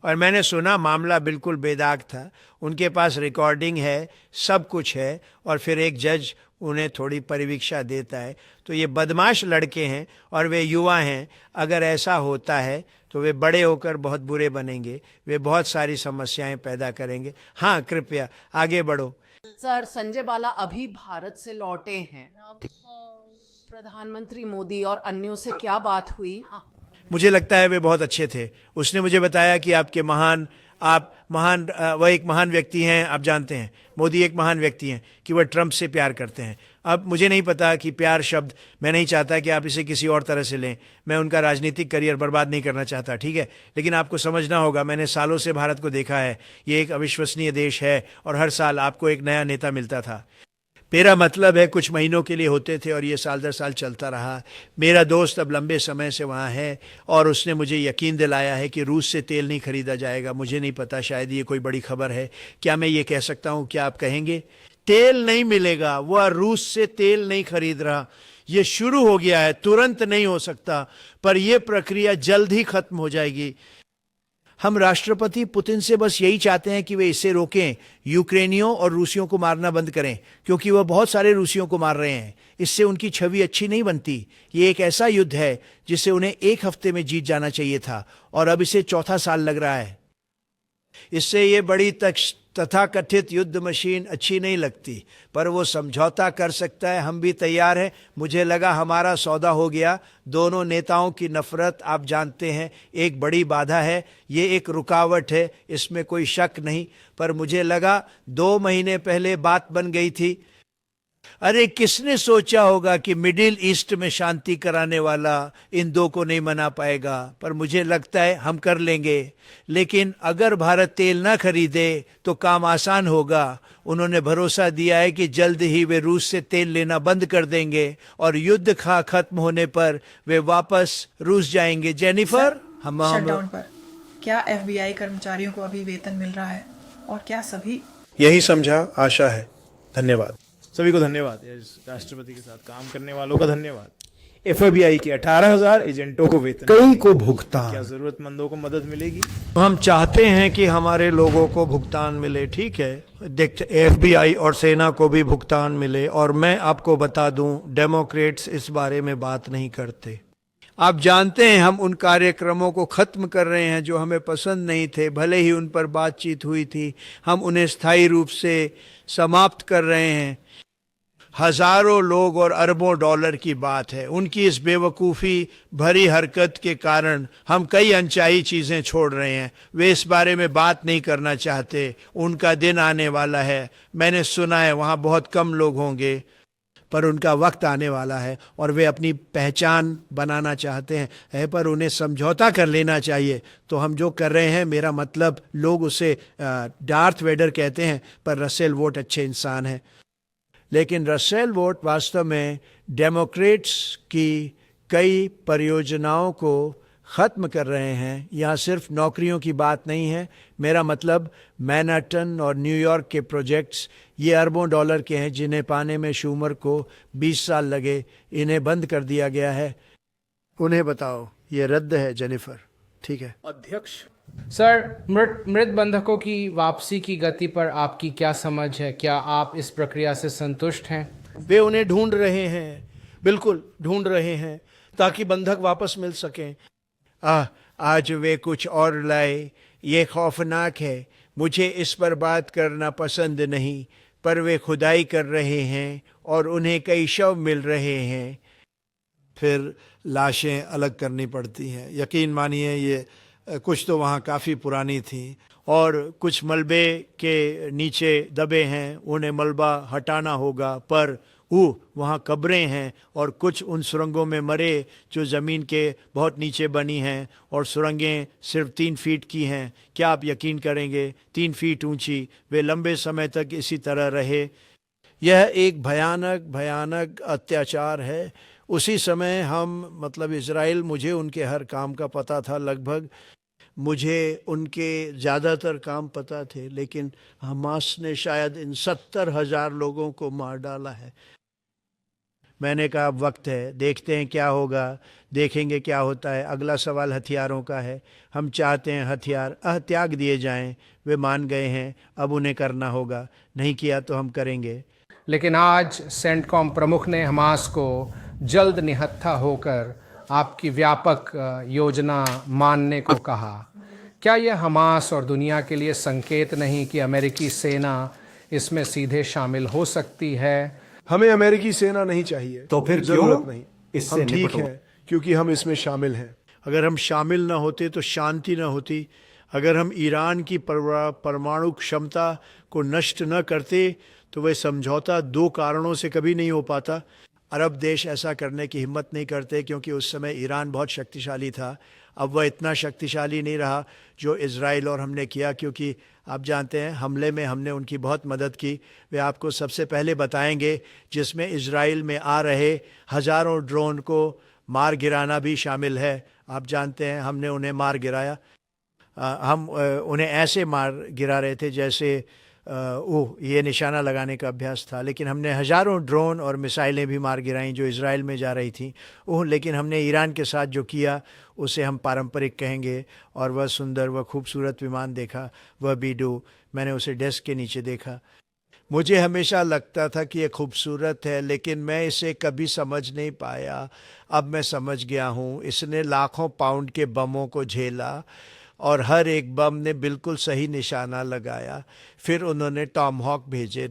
और मैंने सुना मामला बिल्कुल बेदाग था, उनके पास रिकॉर्डिंग है, सब कुछ है, और फिर एक जज उन्हें थोड़ी परिवीक्षा देता है। तो ये बदमाश लड़के हैं और वे युवा हैं। अगर ऐसा होता है तो वे बड़े होकर बहुत बुरे बनेंगे, वे बहुत सारी समस्याएं पैदा करेंगे। हाँ, कृपया आगे बढ़ो। सर, संजय बाला अभी भारत से लौटे हैं। प्रधानमंत्री मोदी और अन्यों से क्या बात हुई? हाँ। मुझे लगता है वे बहुत अच्छे थे। उसने मुझे बताया कि वह एक महान व्यक्ति हैं। आप जानते हैं मोदी एक महान व्यक्ति हैं कि वह ट्रंप से प्यार करते हैं। अब मुझे नहीं पता कि प्यार शब्द, मैं नहीं चाहता कि आप इसे किसी और तरह से लें। मैं उनका राजनीतिक करियर बर्बाद नहीं करना चाहता, ठीक है, लेकिन आपको समझना होगा, मैंने सालों से भारत को देखा है। ये एक अविश्वसनीय देश है और हर साल आपको एक नया नेता मिलता था। मेरा मतलब है कुछ महीनों के लिए होते थे और ये साल दर साल चलता रहा। मेरा दोस्त अब लंबे समय से वहाँ है और उसने मुझे यकीन दिलाया है कि रूस से तेल नहीं खरीदा जाएगा। मुझे नहीं पता, शायद ये कोई बड़ी खबर है। क्या मैं ये कह सकता हूँ? क्या आप कहेंगे? तेल नहीं मिलेगा, वह रूस से तेल नहीं खरीद रहा। ये शुरू हो गया है, तुरंत नहीं हो सकता, पर यह प्रक्रिया जल्द ही खत्म हो जाएगी। हम राष्ट्रपति पुतिन से बस यही चाहते हैं कि वे इसे रोकें, यूक्रेनियों और रूसियों को मारना बंद करें, क्योंकि वह बहुत सारे रूसियों को मार रहे हैं। इससे उनकी छवि अच्छी नहीं बनती। ये एक ऐसा युद्ध है जिसे उन्हें एक हफ्ते में जीत जाना चाहिए था और अब इसे चौथा साल लग रहा है। इससे ये बड़ी तथाकथित युद्ध मशीन अच्छी नहीं लगती, पर वो समझौता कर सकता है। हम भी तैयार हैं। मुझे लगा हमारा सौदा हो गया। दोनों नेताओं की नफरत, आप जानते हैं, एक बड़ी बाधा है। ये एक रुकावट है, इसमें कोई शक नहीं, पर मुझे लगा 2 महीने पहले बात बन गई थी। अरे किसने सोचा होगा कि मिडिल ईस्ट में शांति कराने वाला इन दो को नहीं मना पाएगा, पर मुझे लगता है हम कर लेंगे। लेकिन अगर भारत तेल ना खरीदे तो काम आसान होगा। उन्होंने भरोसा दिया है कि जल्द ही वे रूस से तेल लेना बंद कर देंगे और युद्ध खत्म होने पर वे वापस रूस जाएंगे। जेनिफर, हम शटडाउन पर क्या एफबीआई कर्मचारियों को अभी वेतन मिल रहा है और क्या सभी? यही समझा, आशा है। धन्यवाद। सभी को धन्यवाद। राष्ट्रपति के साथ काम करने वालों का धन्यवाद। एफबीआई के 18,000 एजेंटों को वेतन, कई को भुगतान। क्या जरूरतमंदों को मदद मिलेगी? हम चाहते हैं कि हमारे लोगों को भुगतान मिले, ठीक है। देखते एफबीआई और सेना को भी भुगतान मिले। और मैं आपको बता दूं, डेमोक्रेट्स इस बारे में बात नहीं करते। आप जानते हैं हम उन कार्यक्रमों को खत्म कर रहे हैं जो हमें पसंद नहीं थे, भले ही उन पर बातचीत हुई थी। हम उन्हें स्थायी रूप से समाप्त कर रहे हैं। हजारों लोग और अरबों डॉलर की बात है। उनकी इस बेवकूफ़ी भरी हरकत के कारण हम कई अनचाही चीज़ें छोड़ रहे हैं। वे इस बारे में बात नहीं करना चाहते। उनका दिन आने वाला है। मैंने सुना है वहाँ बहुत कम लोग होंगे, पर उनका वक्त आने वाला है और वे अपनी पहचान बनाना चाहते हैं, पर उन्हें समझौता कर लेना चाहिए। तो हम जो कर रहे हैं, मेरा मतलब, लोग उसे डार्थ वेडर कहते हैं, पर रसेल वोट अच्छे इंसान हैं। लेकिन रसेल वोट वास्तव में डेमोक्रेट्स की कई परियोजनाओं को ख़त्म कर रहे हैं। यहाँ सिर्फ नौकरियों की बात नहीं है। मेरा मतलब मैनहट्टन और न्यूयॉर्क के प्रोजेक्ट्स, ये अरबों डॉलर के हैं जिन्हें पाने में शूमर को 20 साल लगे। इन्हें बंद कर दिया गया है। उन्हें बताओ ये रद्द है। जेनिफर, ठीक है। अध्यक्ष सर, मृत बंधकों की वापसी की गति पर आपकी क्या समझ है? क्या आप इस प्रक्रिया से संतुष्ट हैं? वे उन्हें ढूंढ रहे हैं, बिल्कुल ढूंढ रहे हैं, ताकि बंधक वापस मिल सकें। आज वे कुछ और लाए। ये खौफनाक है। मुझे इस पर बात करना पसंद नहीं, पर वे खुदाई कर रहे हैं और उन्हें कई शव मिल रहे हैं। फिर लाशें अलग करनी पड़ती हैं। यकीन मानिए ये कुछ तो वहाँ काफ़ी पुरानी थी और कुछ मलबे के नीचे दबे हैं, उन्हें मलबा हटाना होगा। पर वहाँ कब्रें हैं और कुछ उन सुरंगों में मरे जो ज़मीन के बहुत नीचे बनी हैं, और सुरंगें सिर्फ 3 फीट की हैं। क्या आप यकीन करेंगे? 3 फीट ऊंची। वे लंबे समय तक इसी तरह रहे। यह एक भयानक भयानक अत्याचार है। उसी समय इज़राइल, मुझे उनके हर काम का पता था लगभग। मुझे उनके ज़्यादातर काम पता थे, लेकिन हमास ने शायद इन 70,000 लोगों को मार डाला है। मैंने कहा अब वक्त है, देखते हैं क्या होगा, देखेंगे क्या होता है। अगला सवाल हथियारों का है। हम चाहते हैं हथियार त्याग दिए जाएं। वे मान गए हैं, अब उन्हें करना होगा, नहीं किया तो हम करेंगे। लेकिन आज सेंटकॉम प्रमुख ने हमास को जल्द निहत्था होकर आपकी व्यापक योजना मानने को कहा। क्या यह हमास और दुनिया के लिए संकेत नहीं कि अमेरिकी सेना इसमें सीधे शामिल हो सकती है? हमें अमेरिकी सेना नहीं चाहिए, तो फिर जरूरत क्यों नहीं। इससे हम ठीक निपटो? हैं क्योंकि हम इसमें शामिल हैं। अगर हम शामिल ना होते तो शांति ना होती। अगर हम ईरान की परमाणु क्षमता को नष्ट न करते तो वह समझौता 2 कारणों से कभी नहीं हो पाता। अरब देश ऐसा करने की हिम्मत नहीं करते क्योंकि उस समय ईरान बहुत शक्तिशाली था। अब वह इतना शक्तिशाली नहीं रहा जो इज़राइल और हमने किया, क्योंकि आप जानते हैं हमले में हमने उनकी बहुत मदद की। वे आपको सबसे पहले बताएंगे, जिसमें इज़राइल में आ रहे हज़ारों ड्रोन को मार गिराना भी शामिल है। आप जानते हैं हमने उन्हें मार गिराया। हम उन्हें ऐसे मार गिरा रहे थे जैसे ये निशाना लगाने का अभ्यास था। लेकिन हमने हज़ारों ड्रोन और मिसाइलें भी मार गिराईं जो इज़राइल में जा रही थी। लेकिन हमने ईरान के साथ जो किया उसे हम पारंपरिक कहेंगे। और वह सुंदर, वह खूबसूरत विमान देखा, वह बीडू, मैंने उसे डेस्क के नीचे देखा। मुझे हमेशा लगता था कि ये खूबसूरत है, लेकिन मैं इसे कभी समझ नहीं पाया। अब मैं समझ गया हूँ। इसने लाखों पाउंड के बमों को झेला और हर एक बम ने बिल्कुल सही निशाना लगाया। फिर उन्होंने टॉमहॉक भेजे,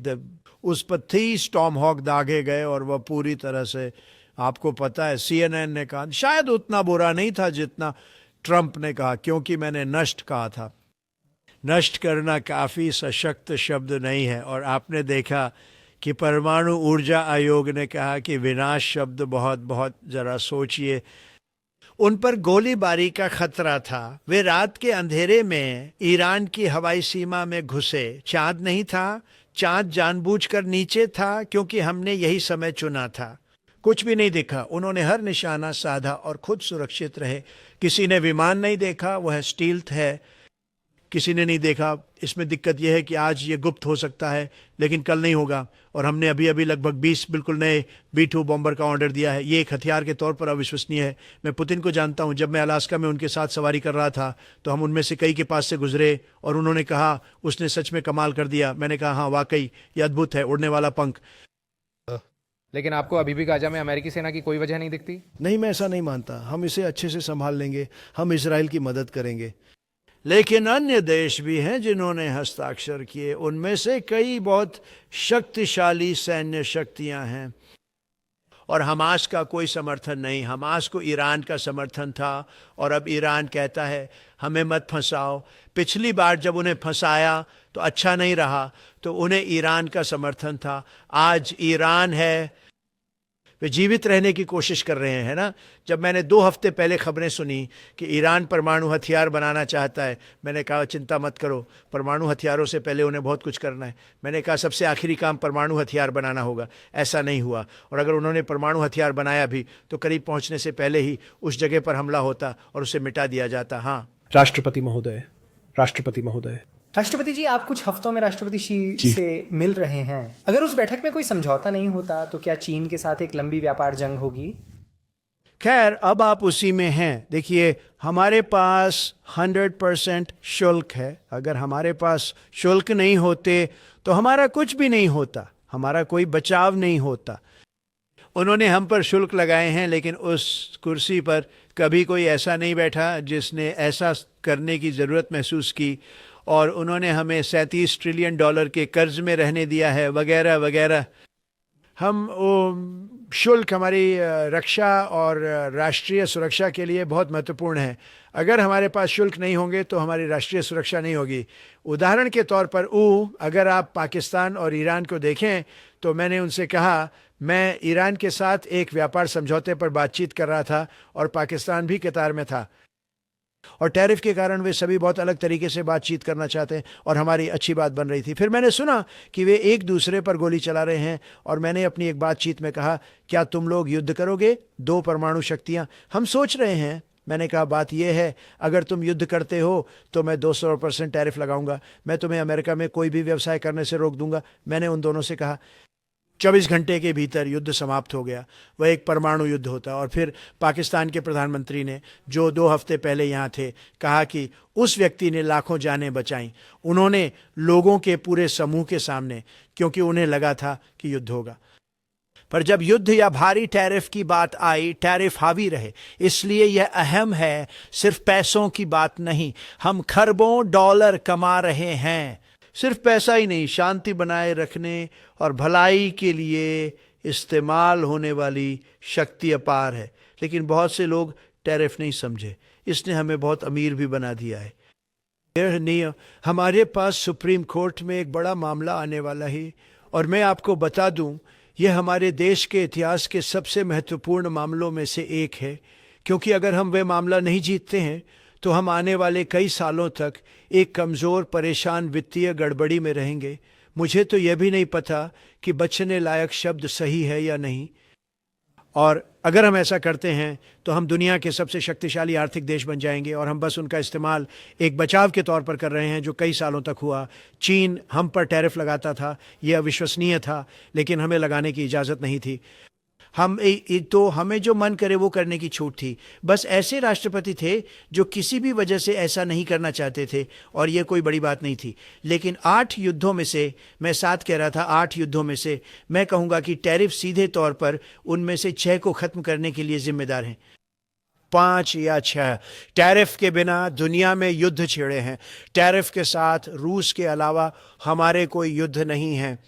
उस पर 30 टॉमहॉक दागे गए और वह पूरी तरह से, आपको पता है CNN ने कहा शायद उतना बुरा नहीं था जितना ट्रंप ने कहा, क्योंकि मैंने नष्ट कहा था। नष्ट करना काफ़ी सशक्त शब्द नहीं है। और आपने देखा कि परमाणु ऊर्जा आयोग ने कहा कि विनाश शब्द बहुत बहुत, ज़रा सोचिए। उन पर गोलीबारी का खतरा था। वे रात के अंधेरे में ईरान की हवाई सीमा में घुसे। चांद नहीं था, चांद जानबूझकर नीचे था क्योंकि हमने यही समय चुना था। कुछ भी नहीं दिखा, उन्होंने हर निशाना साधा और खुद सुरक्षित रहे। किसी ने विमान नहीं देखा, वह स्टील्थ है, किसी ने नहीं देखा। इसमें दिक्कत यह है कि आज ये गुप्त हो सकता है लेकिन कल नहीं होगा। और हमने अभी अभी लगभग 20 बिल्कुल नए B-2 बॉम्बर का ऑर्डर दिया है। ये एक हथियार के तौर पर अविश्वसनीय है। मैं पुतिन को जानता हूँ। जब मैं अलास्का में उनके साथ सवारी कर रहा था तो हम उनमें से कई के पास से गुजरे और उन्होंने कहा उसने सच में कमाल कर दिया। मैंने कहा हाँ वाकई ये अद्भुत है, उड़ने वाला पंख। लेकिन आपको अभी भी गाजा में अमेरिकी सेना की कोई वजह नहीं दिखती? नहीं, मैं ऐसा नहीं मानता। हम इसे अच्छे से संभाल लेंगे, हम इजराइल की मदद करेंगे। लेकिन अन्य देश भी हैं जिन्होंने हस्ताक्षर किए। उनमें से कई बहुत शक्तिशाली सैन्य शक्तियां हैं और हमास का कोई समर्थन नहीं। हमास को ईरान का समर्थन था और अब ईरान कहता है हमें मत फंसाओ। पिछली बार जब उन्हें फंसाया तो अच्छा नहीं रहा, तो उन्हें ईरान का समर्थन था। आज ईरान है, वे जीवित रहने की कोशिश कर रहे हैं ना। जब मैंने 2 हफ्ते पहले खबरें सुनी कि ईरान परमाणु हथियार बनाना चाहता है, मैंने कहा चिंता मत करो, परमाणु हथियारों से पहले उन्हें बहुत कुछ करना है। मैंने कहा सबसे आखिरी काम परमाणु हथियार बनाना होगा। ऐसा नहीं हुआ। और अगर उन्होंने परमाणु हथियार बनाया भी तो करीब पहुंचने से पहले ही उस जगह पर हमला होता और उसे मिटा दिया जाता। हाँ, राष्ट्रपति महोदय, राष्ट्रपति महोदय, राष्ट्रपति जी, आप कुछ हफ्तों में राष्ट्रपति शी से मिल रहे हैं। अगर उस बैठक में कोई समझौता नहीं होता तो क्या चीन के साथ एक लंबी व्यापार जंग होगी? खैर अब आप उसी में हैं। देखिए, हमारे पास 100% शुल्क है। अगर हमारे पास शुल्क नहीं होते तो हमारा कुछ भी नहीं होता, हमारा कोई बचाव नहीं होता। उन्होंने हम पर शुल्क लगाए हैं, लेकिन उस कुर्सी पर कभी कोई ऐसा नहीं बैठा जिसने ऐसा करने की ज़रूरत महसूस की। और उन्होंने हमें $37 ट्रिलियन के कर्ज में रहने दिया है, वगैरह वगैरह। हम शुल्क हमारी रक्षा और राष्ट्रीय सुरक्षा के लिए बहुत महत्वपूर्ण है। अगर हमारे पास शुल्क नहीं होंगे तो हमारी राष्ट्रीय सुरक्षा नहीं होगी। उदाहरण के तौर पर अगर आप पाकिस्तान और ईरान को देखें तो मैंने उनसे कहा, मैं ईरान के साथ एक व्यापार समझौते पर बातचीत कर रहा था और पाकिस्तान भी कतार में था, और टैरिफ के कारण वे सभी बहुत अलग तरीके से बातचीत करना चाहते हैं और हमारी अच्छी बात बन रही थी। फिर मैंने सुना कि वे एक दूसरे पर गोली चला रहे हैं और मैंने अपनी एक बातचीत में कहा, क्या तुम लोग युद्ध करोगे? 2 परमाणु शक्तियां, हम सोच रहे हैं। मैंने कहा बात यह है, अगर तुम युद्ध करते हो तो मैं 200% टैरिफ लगाऊंगा, मैं तुम्हें अमेरिका में कोई भी व्यवसाय करने से रोक दूंगा। मैंने उन दोनों से कहा। 24 घंटे के भीतर युद्ध समाप्त हो गया, वह एक परमाणु युद्ध होता। और फिर पाकिस्तान के प्रधानमंत्री ने, जो 2 हफ्ते पहले यहाँ थे, कहा कि उस व्यक्ति ने लाखों जानें बचाईं। उन्होंने लोगों के पूरे समूह के सामने, क्योंकि उन्हें लगा था कि युद्ध होगा। पर जब युद्ध या भारी टैरिफ की बात आई, टैरिफ हावी रहे। इसलिए यह अहम है, सिर्फ पैसों की बात नहीं। हम खरबों डॉलर कमा रहे हैं। सिर्फ पैसा ही नहीं, शांति बनाए रखने और भलाई के लिए इस्तेमाल होने वाली शक्ति अपार है। लेकिन बहुत से लोग टैरिफ नहीं समझे। इसने हमें बहुत अमीर भी बना दिया है। यह नहीं, हमारे पास सुप्रीम कोर्ट में एक बड़ा मामला आने वाला है, और मैं आपको बता दूं, यह हमारे देश के इतिहास के सबसे महत्वपूर्ण मामलों में से एक है। क्योंकि अगर हम वह मामला नहीं जीतते हैं तो हम आने वाले कई सालों तक एक कमज़ोर, परेशान वित्तीय गड़बड़ी में रहेंगे। मुझे तो यह भी नहीं पता कि बचने लायक शब्द सही है या नहीं। और अगर हम ऐसा करते हैं तो हम दुनिया के सबसे शक्तिशाली आर्थिक देश बन जाएंगे, और हम बस उनका इस्तेमाल एक बचाव के तौर पर कर रहे हैं, जो कई सालों तक हुआ। चीन हम पर टैरिफ लगाता था, यह अविश्वसनीय था, लेकिन हमें लगाने की इजाज़त नहीं थी। तो हमें जो मन करे वो करने की छूट थी। बस ऐसे राष्ट्रपति थे जो किसी भी वजह से ऐसा नहीं करना चाहते थे, और ये कोई बड़ी बात नहीं थी। लेकिन 8 युद्धों में से, मैं 7 कह रहा था, 8 युद्धों में से मैं कहूँगा कि टैरिफ सीधे तौर पर उनमें से 6 को ख़त्म करने के लिए जिम्मेदार हैं। 5 या 6 टैरिफ के बिना दुनिया में युद्ध छिड़े हैं। टैरिफ के साथ रूस के अलावा हमारे कोई युद्ध नहीं है,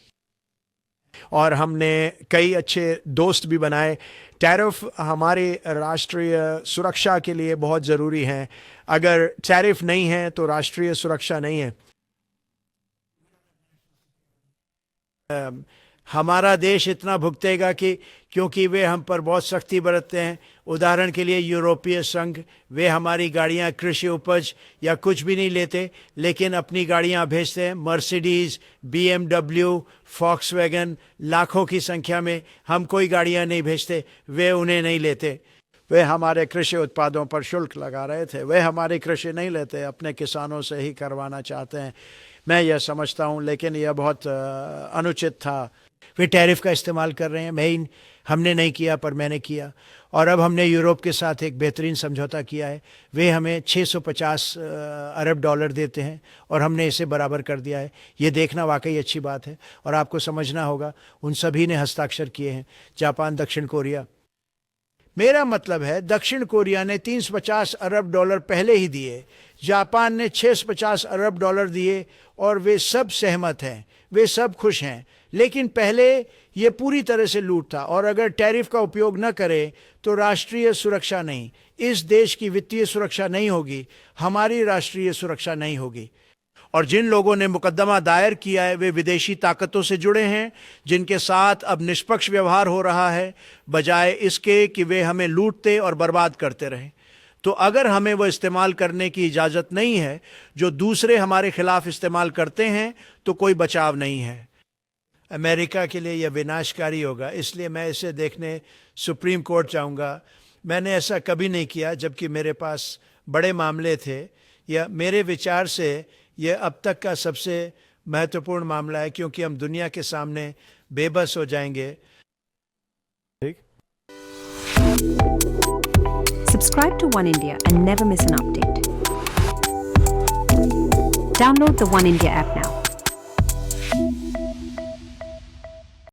और हमने कई अच्छे दोस्त भी बनाए। टैरिफ हमारे राष्ट्रीय सुरक्षा के लिए बहुत ज़रूरी है। अगर टैरिफ नहीं है तो राष्ट्रीय सुरक्षा नहीं है। हमारा देश इतना भुगतेगा कि, क्योंकि वे हम पर बहुत सख्ती बरतते हैं। उदाहरण के लिए यूरोपीय संघ, वे हमारी गाड़ियां, कृषि उपज या कुछ भी नहीं लेते, लेकिन अपनी गाड़ियां भेजते हैं। मर्सिडीज़, BMW, फॉक्सवैगन, लाखों की संख्या में। हम कोई गाड़ियां नहीं भेजते, वे उन्हें नहीं लेते। वे हमारे कृषि उत्पादों पर शुल्क लगा रहे थे। वे हमारी कृषि नहीं लेते, अपने किसानों से ही करवाना चाहते हैं। मैं यह समझता हूँ, लेकिन यह बहुत अनुचित था। वे टैरिफ का इस्तेमाल कर रहे हैं। हमने नहीं किया, पर मैंने किया। और अब हमने यूरोप के साथ एक बेहतरीन समझौता किया है। वे हमें 650 अरब डॉलर देते हैं, और हमने इसे बराबर कर दिया है। ये देखना वाकई अच्छी बात है, और आपको समझना होगा उन सभी ने हस्ताक्षर किए हैं। जापान, दक्षिण कोरिया। मेरा मतलब है, दक्षिण कोरिया ने 350 अरब डॉलर पहले ही दिए, जापान ने 650 अरब डॉलर दिए, और वे सब सहमत हैं, वे सब खुश हैं। लेकिन पहले ये पूरी तरह से लूट था, और अगर टैरिफ का उपयोग न करें तो राष्ट्रीय सुरक्षा नहीं, इस देश की वित्तीय सुरक्षा नहीं होगी, हमारी राष्ट्रीय सुरक्षा नहीं होगी। और जिन लोगों ने मुकदमा दायर किया है, वे विदेशी ताकतों से जुड़े हैं, जिनके साथ अब निष्पक्ष व्यवहार हो रहा है, बजाय इसके कि वे हमें लूटते और बर्बाद करते रहें। तो अगर हमें वो इस्तेमाल करने की इजाज़त नहीं है जो दूसरे हमारे खिलाफ इस्तेमाल करते हैं, तो कोई बचाव नहीं है। अमेरिका के लिए यह विनाशकारी होगा। इसलिए मैं इसे देखने सुप्रीम कोर्ट जाऊंगा। मैंने ऐसा कभी नहीं किया, जबकि मेरे पास बड़े मामले थे। यह मेरे विचार से यह अब तक का सबसे महत्वपूर्ण मामला है, क्योंकि हम दुनिया के सामने बेबस हो जाएंगे। Subscribe to One India and never miss an update. Download the One India app now.